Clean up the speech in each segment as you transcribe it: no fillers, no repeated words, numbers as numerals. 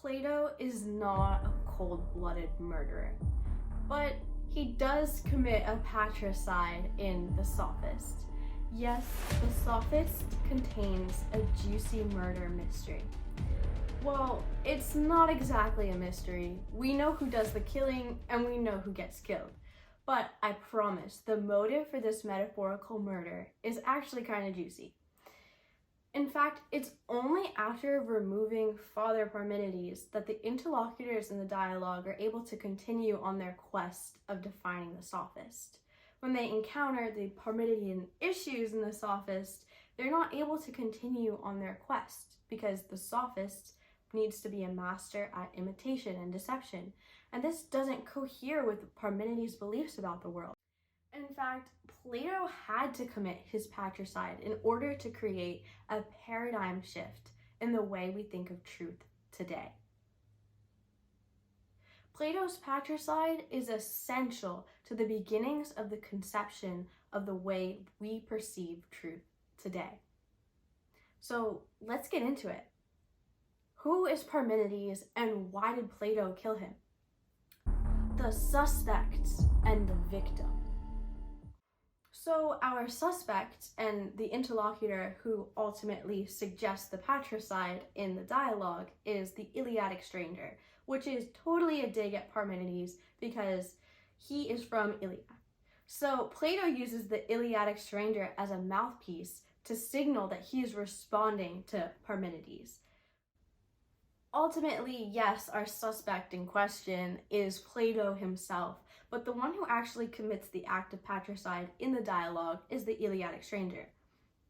Plato is not a cold-blooded murderer, but he does commit a patricide in the Sophist. Yes, the Sophist contains a juicy murder mystery. Well, it's not exactly a mystery. We know who does the killing and we know who gets killed. But I promise the motive for this metaphorical murder is actually kind of juicy. In fact, it's only after removing Father Parmenides that the interlocutors in the dialogue are able to continue on their quest of defining the Sophist. When they encounter the Parmenidean issues in the Sophist, they're not able to continue on their quest because the Sophist needs to be a master at imitation and deception, and this doesn't cohere with Parmenides' beliefs about the world. In fact, Plato had to commit his patricide in order to create a paradigm shift in the way we think of truth today. Plato's patricide is essential to the beginnings of the conception of the way we perceive truth today. So let's get into it. Who is Parmenides and why did Plato kill him? The suspect and the victim. So our suspect and the interlocutor who ultimately suggests the patricide in the dialogue is the Iliadic stranger, which is totally a dig at Parmenides because he is from Iliad. So Plato uses the Iliadic stranger as a mouthpiece to signal that he is responding to Parmenides. Ultimately, yes, our suspect in question is Plato himself, but the one who actually commits the act of patricide in the dialogue is the Iliadic stranger.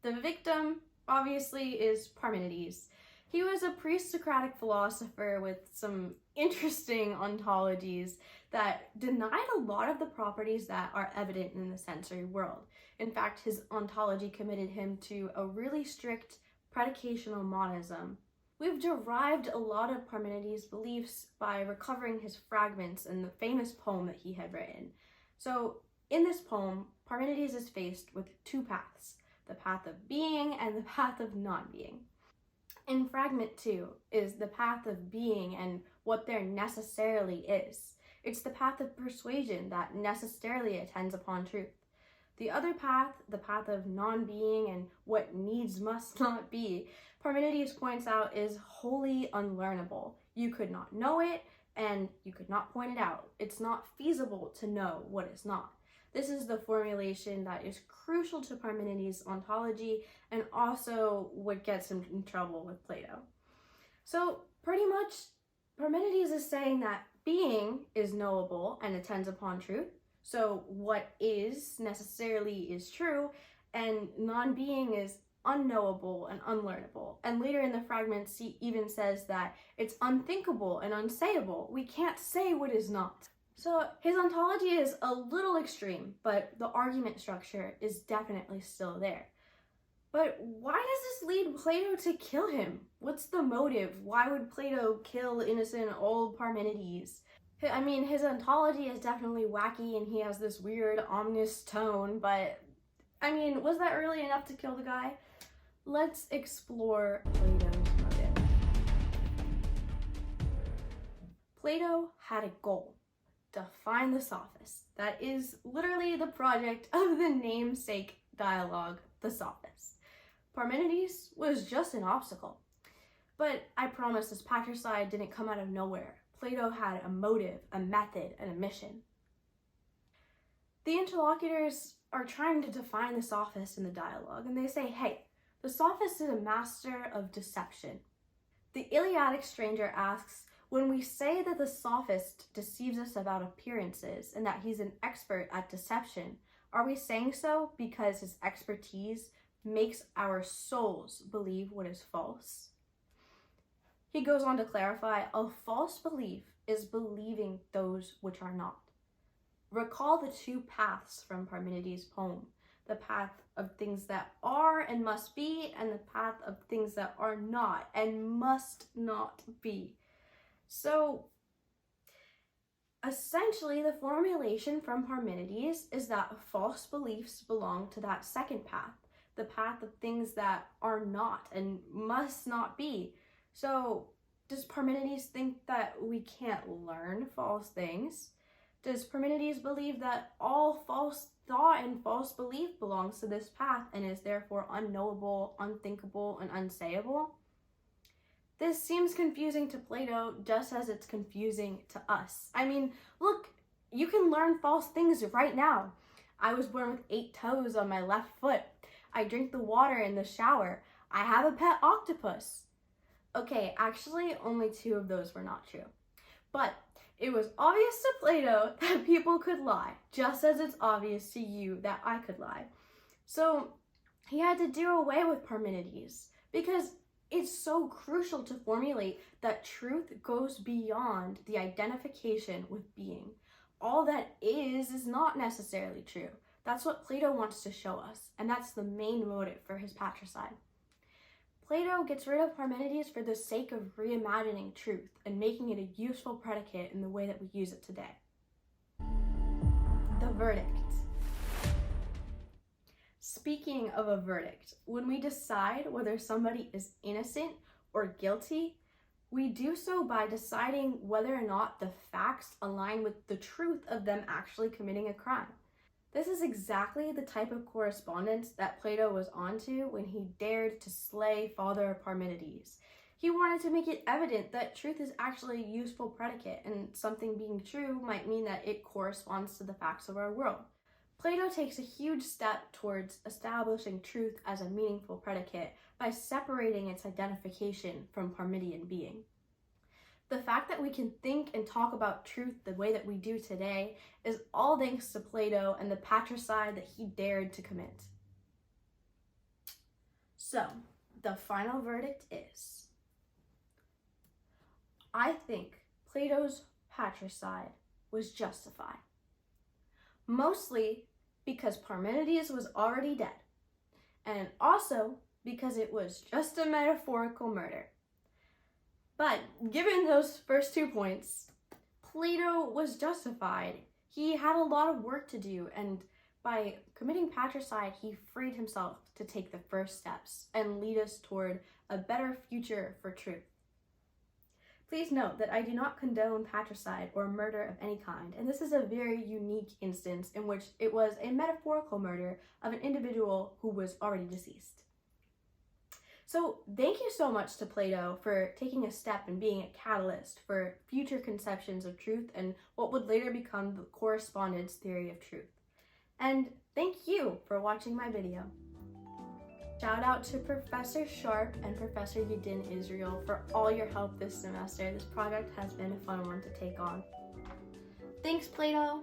The victim, obviously, is Parmenides. He was a pre-Socratic philosopher with some interesting ontologies that denied a lot of the properties that are evident in the sensory world. In fact, his ontology committed him to a really strict predicational monism. We've derived a lot of Parmenides' beliefs by recovering his fragments in the famous poem that he had written. So in this poem, Parmenides is faced with two paths, the path of being and the path of non-being. In fragment 2 is the path of being and what there necessarily is. It's the path of persuasion that necessarily attends upon truth. The other path, the path of non-being and what needs must not be, Parmenides points out is wholly unlearnable. You could not know it, and you could not point it out. It's not feasible to know what is not. This is the formulation that is crucial to Parmenides' ontology and also what gets him in trouble with Plato. So pretty much, Parmenides is saying that being is knowable and attends upon truth. So what is necessarily is true, and non-being is unknowable and unlearnable. And later in the fragments, he even says that it's unthinkable and unsayable. We can't say what is not. So his ontology is a little extreme, but the argument structure is definitely still there. But why does this lead Plato to kill him? What's the motive? Why would Plato kill innocent old Parmenides? I mean, his ontology is definitely wacky and he has this weird ominous tone, but I mean, was that really enough to kill the guy? Let's explore Plato's motive. Plato had a goal: define the Sophist. That is literally the project of the namesake dialogue, the Sophist. Parmenides was just an obstacle. But I promise this patricide didn't come out of nowhere. Plato had a motive, a method, and a mission. The interlocutors are trying to define the Sophist in the dialogue, and they say, hey, the Sophist is a master of deception. The Iliadic stranger asks, when we say that the Sophist deceives us about appearances and that he's an expert at deception, are we saying so because his expertise makes our souls believe what is false? He goes on to clarify, a false belief is believing those which are not. Recall the two paths from Parmenides' poem, the path of things that are and must be, and the path of things that are not and must not be. So, essentially, the formulation from Parmenides is that false beliefs belong to that second path, the path of things that are not and must not be. So Does Parmenides think that we can't learn false things? Does Parmenides believe that all false thought and false belief belongs to this path and is therefore unknowable, unthinkable, and unsayable? This seems confusing to Plato just as it's confusing to us. I mean, look, you can learn false things right now. I was born with 8 toes on my left foot. I drink the water in the shower. I have a pet octopus. Okay, actually, only 2 of those were not true. But it was obvious to Plato that people could lie, just as it's obvious to you that I could lie. So he had to do away with Parmenides, because it's so crucial to formulate that truth goes beyond the identification with being. All that is not necessarily true. That's what Plato wants to show us, and that's the main motive for his Patricide. Plato gets rid of Parmenides for the sake of reimagining truth and making it a useful predicate in the way that we use it today. The verdict. Speaking of a verdict, when we decide whether somebody is innocent or guilty, we do so by deciding whether or not the facts align with the truth of them actually committing a crime. This is exactly the type of correspondence that Plato was onto when he dared to slay Father Parmenides. He wanted to make it evident that truth is actually a useful predicate, and something being true might mean that it corresponds to the facts of our world. Plato takes a huge step towards establishing truth as a meaningful predicate by separating its identification from Parmenidean being. The fact that we can think and talk about truth the way that we do today is all thanks to Plato and the patricide that he dared to commit. So, the final verdict is, I think Plato's patricide was justified. Mostly because Parmenides was already dead, and also because it was just a metaphorical murder. But given those first 2 points, Plato was justified. He had a lot of work to do, and by committing patricide, he freed himself to take the first steps and lead us toward a better future for truth. Please note that I do not condone patricide or murder of any kind, and this is a very unique instance in which it was a metaphorical murder of an individual who was already deceased. So thank you so much to Plato for taking a step and being a catalyst for future conceptions of truth and what would later become the correspondence theory of truth. And thank you for watching my video. Shout out to Professor Sharp and Professor Yudin Israel for all your help this semester. This project has been a fun one to take on. Thanks, Plato!